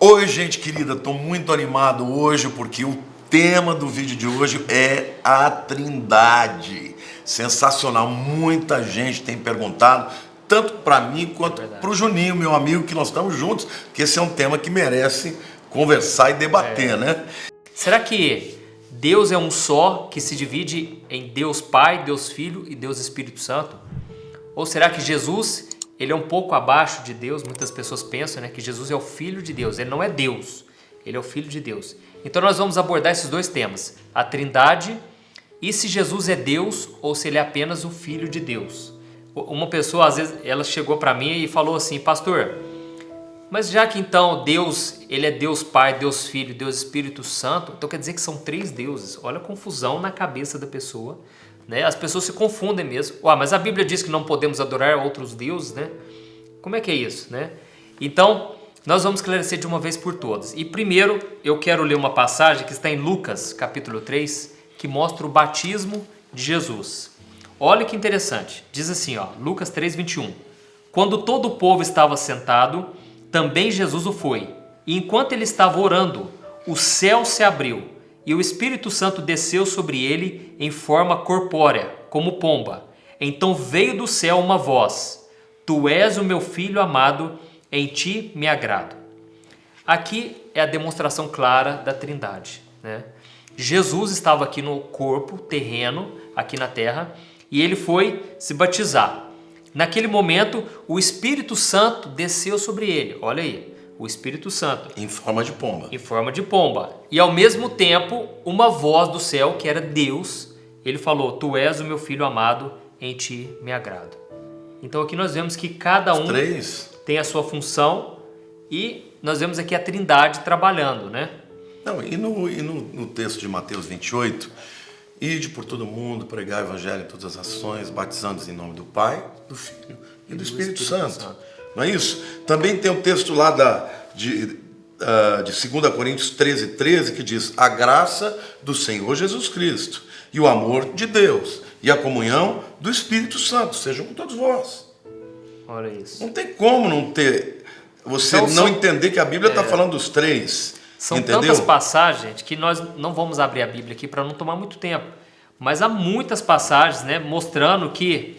Oi, gente querida, estou muito animado hoje porque o tema do vídeo de hoje é a Trindade. Sensacional, muita gente tem perguntado, tanto para mim quanto para o Juninho, meu amigo, que nós estamos juntos, que esse é um tema que merece conversar e debater, né? Será que Deus é um só, que se divide em Deus Pai, Deus Filho e Deus Espírito Santo? Ou será que Jesus, ele é um pouco abaixo de Deus? Muitas pessoas pensam, né, que Jesus é o Filho de Deus. Ele não é Deus, ele é o Filho de Deus. Então nós vamos abordar esses dois temas, a Trindade e se Jesus é Deus ou se ele é apenas o Filho de Deus. Uma pessoa, às vezes, ela chegou para mim e falou assim: pastor, mas já que então Deus, ele é Deus Pai, Deus Filho, Deus Espírito Santo, então quer dizer que são três deuses. Olha a confusão na cabeça da pessoa, né? As pessoas se confundem mesmo. Mas a Bíblia diz que não podemos adorar outros deuses, né? Como é que é isso, né? Então, nós vamos esclarecer de uma vez por todas. E primeiro, eu quero ler uma passagem que está em Lucas, capítulo 3, que mostra o batismo de Jesus. Olha que interessante. Diz assim, Lucas 3:21. Quando todo o povo estava sentado, também Jesus o foi. E enquanto ele estava orando, o céu se abriu e o Espírito Santo desceu sobre ele em forma corpórea, como pomba. Então veio do céu uma voz: Tu és o meu filho amado, em ti me agrado. Aqui é a demonstração clara da Trindade, né? Jesus estava aqui no corpo terreno, aqui na terra, e ele foi se batizar. Naquele momento, o Espírito Santo desceu sobre ele. Olha aí, o Espírito Santo. Em forma de pomba. Em forma de pomba. E ao mesmo tempo, uma voz do céu, que era Deus, ele falou: Tu és o meu filho amado, em ti me agrado. Então aqui nós vemos que cada um tem a sua função e nós vemos aqui a Trindade trabalhando, né? Não, e no texto de Mateus 28, ide por todo mundo, pregar o evangelho em todas as nações, batizando-os em nome do Pai, do Filho e do Espírito Santo. Não é isso? Também tem o texto lá de 2 Coríntios 13:13, que diz: a graça do Senhor Jesus Cristo e o amor de Deus e a comunhão do Espírito Santo sejam com todos vós. Olha isso. Não tem como não ter, você então, não entender que a Bíblia está falando dos três. São entendeu? Tantas passagens que nós não vamos abrir a Bíblia aqui para não tomar muito tempo. Mas há muitas passagens, né, mostrando que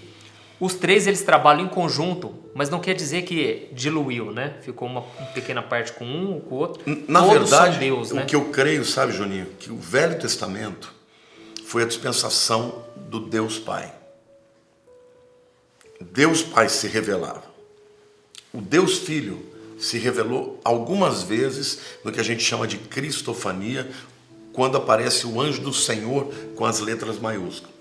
os três eles trabalham em conjunto, mas não quer dizer que diluiu, né? Ficou uma pequena parte com um, com o outro. Na Todos verdade, são Deus, né? O que eu creio, sabe, Juninho, que o Velho Testamento foi a dispensação do Deus Pai. Deus Pai se revelava. O Deus Filho se revelou algumas vezes no que a gente chama de cristofania, quando aparece o anjo do Senhor com as letras maiúsculas.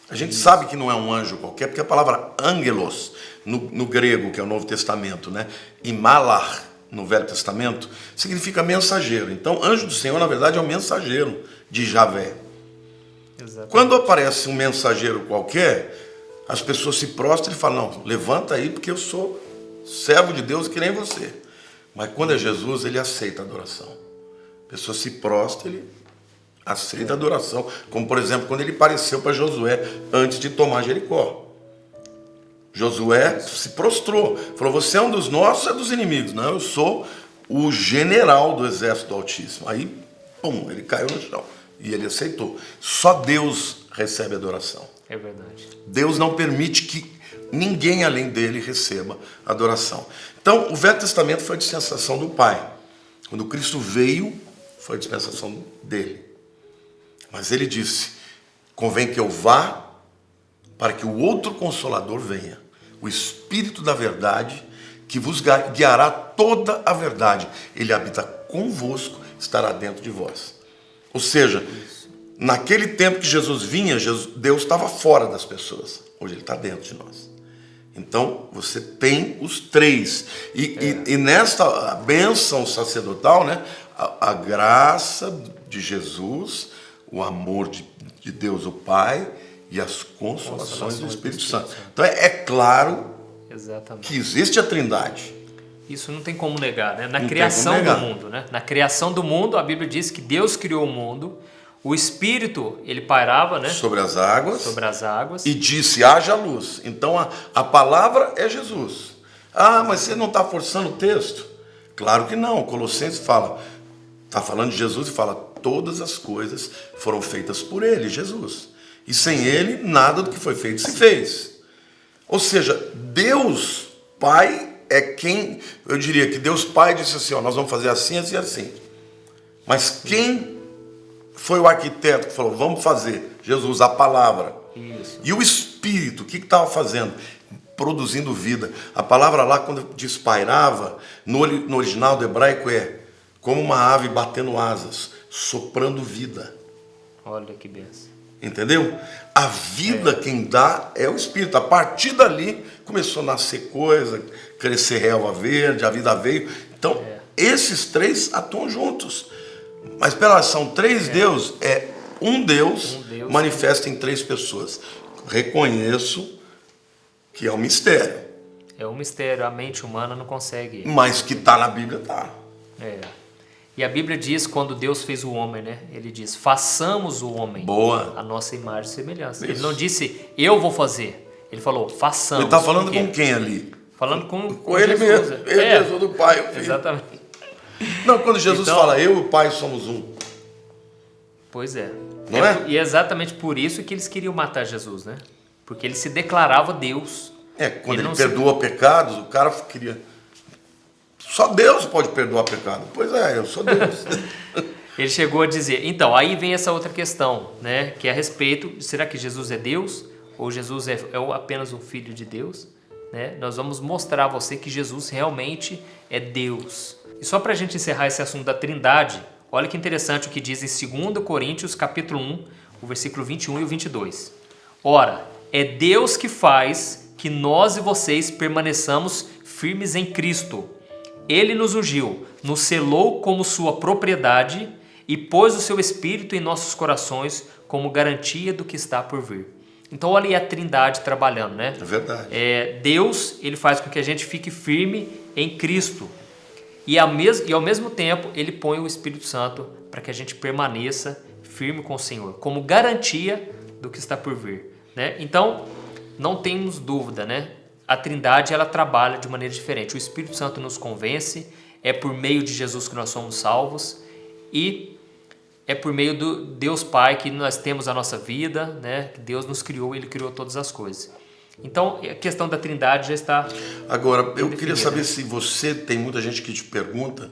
A gente sabe que não é um anjo qualquer, porque a palavra angelos, no grego, que é o Novo Testamento, né, e malach, no Velho Testamento, significa mensageiro. Então, anjo do Senhor, na verdade, é o mensageiro de Javé. Exatamente. Quando aparece um mensageiro qualquer, as pessoas se prostram e falam: não, levanta aí, porque eu sou servo de Deus que nem você. Mas quando é Jesus, ele aceita a adoração. A pessoa se prostra, ele aceita a adoração. Como, por exemplo, quando ele apareceu para Josué antes de tomar Jericó. Josué se prostrou. Falou: você é um dos nossos, é dos inimigos. Não, eu sou o general do exército do Altíssimo. Aí, pum, ele caiu no chão. E ele aceitou. Só Deus recebe adoração. É verdade. Deus não permite que ninguém além dele receba adoração. Então, o Velho Testamento foi a dispensação do Pai. Quando Cristo veio, foi a dispensação dele. Mas ele disse: convém que eu vá para que o outro Consolador venha, o Espírito da verdade, que vos guiará toda a verdade. Ele habita convosco, estará dentro de vós. Ou seja, naquele tempo que Jesus vinha, Deus estava fora das pessoas. Hoje ele está dentro de nós. Então, você tem os três. E nesta bênção sacerdotal, né, a graça de Jesus, o amor de Deus o Pai e as consolações do Espírito Santo. Então, é claro que existe a Trindade. Isso não tem como negar, né? Na criação do mundo, né? Na criação do mundo, a Bíblia diz que Deus criou o mundo. O Espírito, ele pairava, né? Sobre as águas. Sobre as águas. E disse: haja luz. Então a palavra é Jesus. Ah, mas você não está forçando o texto? Claro que não. Colossenses fala, está falando de Jesus e fala, todas as coisas foram feitas por ele, Jesus. E sem ele, nada do que foi feito se fez. Ou seja, Deus Pai é quem, eu diria que Deus Pai disse assim, ó, nós vamos fazer assim, assim, assim. Mas quem foi o arquiteto que falou, vamos fazer? Jesus, a palavra. Isso. E o Espírito, o que estava fazendo? Produzindo vida. A palavra lá, quando diz pairava, no original do hebraico é como uma ave batendo asas, soprando vida. Olha que benção. Entendeu? A vida quem dá é o Espírito. A partir dali começou a nascer coisa, crescer relva verde, a vida veio. Então, esses três atuam juntos. Mas pela são três deuses, é um Deus manifesta em três pessoas. Reconheço que é um mistério. É um mistério, a mente humana não consegue. Mas que está na Bíblia, está. É. E a Bíblia diz, quando Deus fez o homem, né? Ele diz, façamos o homem Boa. a nossa imagem e semelhança. Isso. Ele não disse, eu vou fazer. Ele falou, façamos. Ele está falando com quem ali? Falando com ele Jesus. mesmo. Ele mesmo, do Pai. O Filho. Exatamente. Não, quando Jesus Então, fala, eu e o Pai somos um. Pois é. Não é? E é exatamente por isso que eles queriam matar Jesus, né? Porque ele se declarava Deus. Quando ele não perdoa pecados, o cara queria... Só Deus pode perdoar pecado. Pois é, eu sou Deus. Ele chegou a dizer... Então, aí vem essa outra questão, né? Que é a respeito... Será que Jesus é Deus? Ou Jesus é apenas um filho de Deus? Né? Nós vamos mostrar a você que Jesus realmente é Deus. E só para a gente encerrar esse assunto da Trindade... Olha que interessante o que diz em 2 Coríntios, capítulo 1, o versículo 21 e o 22. Ora, é Deus que faz que nós e vocês permaneçamos firmes em Cristo. Ele nos ungiu, nos selou como sua propriedade e pôs o seu Espírito em nossos corações como garantia do que está por vir. Então olha aí a Trindade trabalhando, né? É verdade. Deus, ele faz com que a gente fique firme em Cristo. E ao mesmo tempo, ele põe o Espírito Santo para que a gente permaneça firme com o Senhor, como garantia do que está por vir. Né? Então, não temos dúvida, né? A Trindade ela trabalha de maneira diferente. O Espírito Santo nos convence, é por meio de Jesus que nós somos salvos e é por meio do Deus Pai que nós temos a nossa vida, né? Deus nos criou, Ele criou todas as coisas. Então, a questão da Trindade já está... Agora, eu queria saber se você, tem muita gente que te pergunta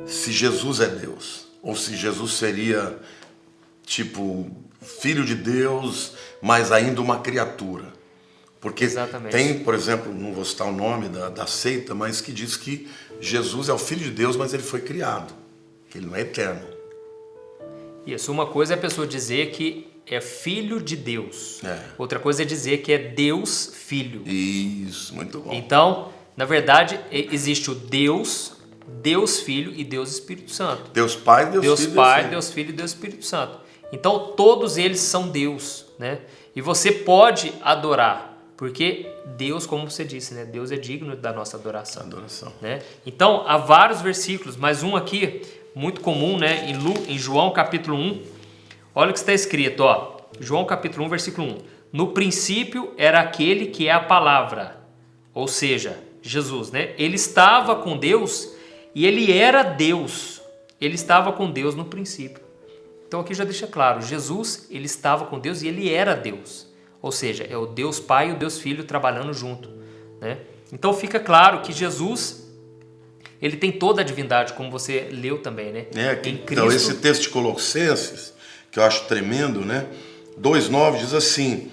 se Jesus é Deus, ou se Jesus seria, tipo, filho de Deus, mas ainda uma criatura. Porque Exatamente. tem, por exemplo, não vou citar o nome da seita, mas que diz que Jesus é o filho de Deus, mas ele foi criado, que ele não é eterno. Isso, uma coisa é a pessoa dizer que é filho de Deus. É. Outra coisa é dizer que é Deus Filho. Isso, muito bom. Então, na verdade, existe o Deus, Deus Filho e Deus Espírito Santo. Deus Pai, Deus Filho, Pai, Deus Filho e Deus Espírito Santo. Então, todos eles são Deus, né? E você pode adorar, porque Deus, como você disse, né? Deus é digno da nossa adoração. Né? Então, há vários versículos, mas um aqui, muito comum, né? Em João capítulo 1, olha o que está escrito, ó. João capítulo 1, versículo 1. No princípio era aquele que é a palavra, ou seja, Jesus, né? Ele estava com Deus e ele era Deus. Ele estava com Deus no princípio. Então aqui já deixa claro, Jesus, ele estava com Deus e ele era Deus. Ou seja, é o Deus Pai e o Deus Filho trabalhando junto, né? Então fica claro que Jesus, ele tem toda a divindade, como você leu também, né? Então esse texto de Colossenses, que eu acho tremendo, né? 2,9 diz assim: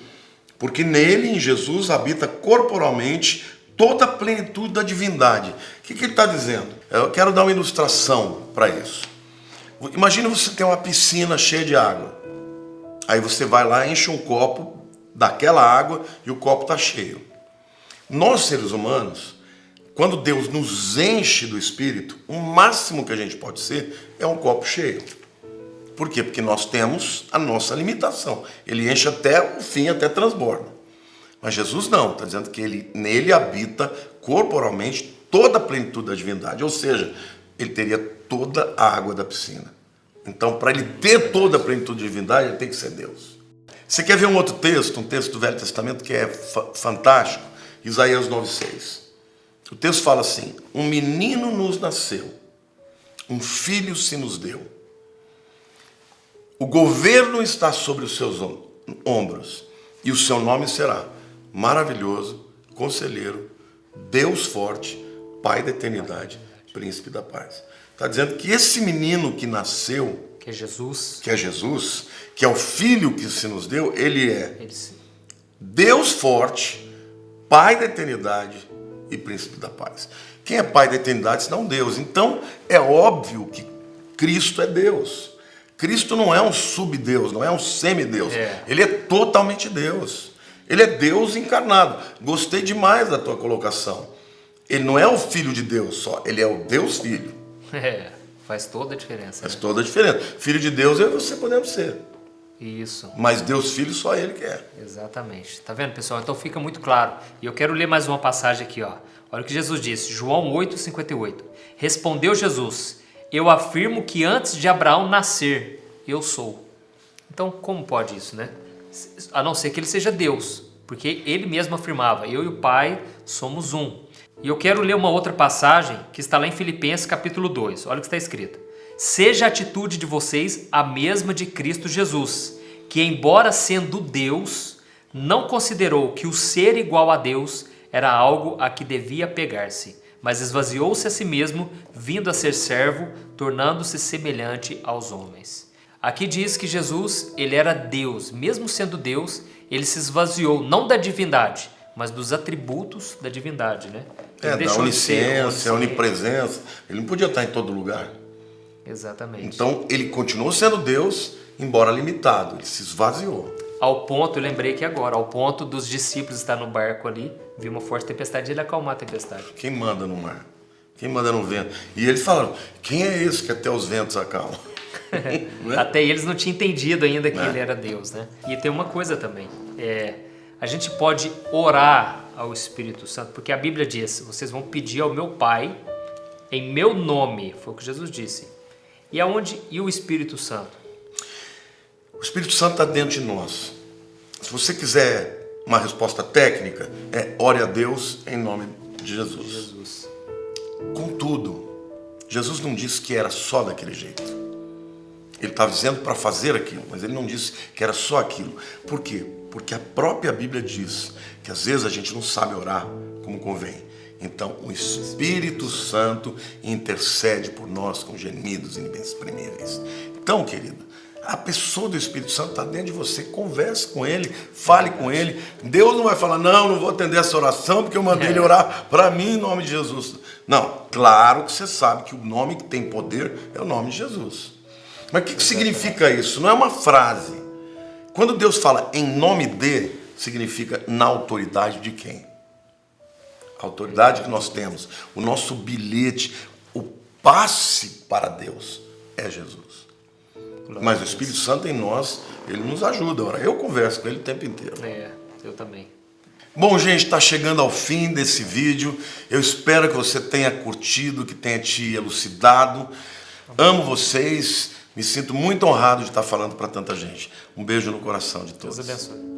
porque nele, em Jesus, habita corporalmente toda a plenitude da divindade. O que ele está dizendo? Eu quero dar uma ilustração para isso. Imagina você ter uma piscina cheia de água. Aí você vai lá, enche um copo daquela água e o copo está cheio. Nós, seres humanos, quando Deus nos enche do Espírito, o máximo que a gente pode ser é um copo cheio. Por quê? Porque nós temos a nossa limitação. Ele enche até o fim, até transborda. Mas Jesus não, está dizendo que nele habita corporalmente toda a plenitude da divindade. Ou seja, ele teria toda a água da piscina. Então, para ele ter toda a plenitude da divindade, ele tem que ser Deus. Você quer ver um outro texto, um texto do Velho Testamento que é fantástico? Isaías 9,6. O texto fala assim: um menino nos nasceu, um filho se nos deu. O governo está sobre os seus ombros, e o seu nome será Maravilhoso, Conselheiro, Deus Forte, Pai da Eternidade, Príncipe da Paz. Está dizendo que esse menino que nasceu, Que é Jesus. que é o Filho que se nos deu, ele é Deus Forte, Pai da Eternidade e Príncipe da Paz. Quem é Pai da Eternidade senão Deus? Então é óbvio que Cristo é Deus. Cristo não é um subdeus, não é um semideus. Ele é totalmente Deus. Ele é Deus encarnado. Gostei demais da tua colocação. Ele não é o Filho de Deus só, ele é o Deus Filho. Faz toda a diferença. Faz toda a diferença. Filho de Deus eu e você podemos ser. Isso. Mas Deus Filho só ele quer. Exatamente. Tá vendo, pessoal? Então fica muito claro. E eu quero ler mais uma passagem aqui, ó. Olha o que Jesus disse, João 8,58. Respondeu Jesus: eu afirmo que antes de Abraão nascer, eu sou. Então, como pode isso, né? A não ser que ele seja Deus, porque ele mesmo afirmava: eu e o Pai somos um. E eu quero ler uma outra passagem que está lá em Filipenses capítulo 2. Olha o que está escrito. Seja a atitude de vocês a mesma de Cristo Jesus, que embora sendo Deus, não considerou que o ser igual a Deus era algo a que devia pegar-se, mas esvaziou-se a si mesmo, vindo a ser servo, tornando-se semelhante aos homens. Aqui diz que Jesus, ele era Deus. Mesmo sendo Deus, ele se esvaziou, não da divindade, mas dos atributos da divindade, né? Da onisciência, onipresença. Ele não podia estar em todo lugar. Exatamente. Então, ele continuou sendo Deus, embora limitado. Ele se esvaziou. Ao ponto, eu lembrei que agora, ao ponto dos discípulos estar no barco ali, viu uma forte tempestade e ele acalmar a tempestade. Quem manda no mar? Quem manda no vento? E eles falaram: quem é esse que até os ventos acalmam? Até eles não tinham entendido ainda que ele era Deus, né? E tem uma coisa também. A gente pode orar ao Espírito Santo, porque a Bíblia diz: vocês vão pedir ao meu Pai em meu nome. Foi o que Jesus disse. E o Espírito Santo? O Espírito Santo está dentro de nós. Se você quiser uma resposta técnica, ore a Deus em nome de Jesus. Contudo, Jesus não disse que era só daquele jeito. Ele estava dizendo para fazer aquilo, mas ele não disse que era só aquilo. Por quê? Porque a própria Bíblia diz que às vezes a gente não sabe orar como convém. Então, o Espírito Santo intercede por nós com gemidos inexprimíveis. Então, querido, a pessoa do Espírito Santo está dentro de você. Converse com ele, fale com ele. Deus não vai falar: não vou atender essa oração porque eu mandei ele orar para mim em nome de Jesus. Não, claro que você sabe que o nome que tem poder é o nome de Jesus. Mas o que significa isso? Não é uma frase. Quando Deus fala em nome de, significa na autoridade de quem? A autoridade que nós temos, o nosso bilhete, o passe para Deus é Jesus. Mas o Espírito Santo em nós, ele nos ajuda. Ora, eu converso com ele o tempo inteiro. Eu também. Bom, gente, está chegando ao fim desse vídeo. Eu espero que você tenha curtido, que tenha te elucidado. Amo vocês. Me sinto muito honrado de estar falando para tanta gente. Um beijo no coração de todos. Deus abençoe.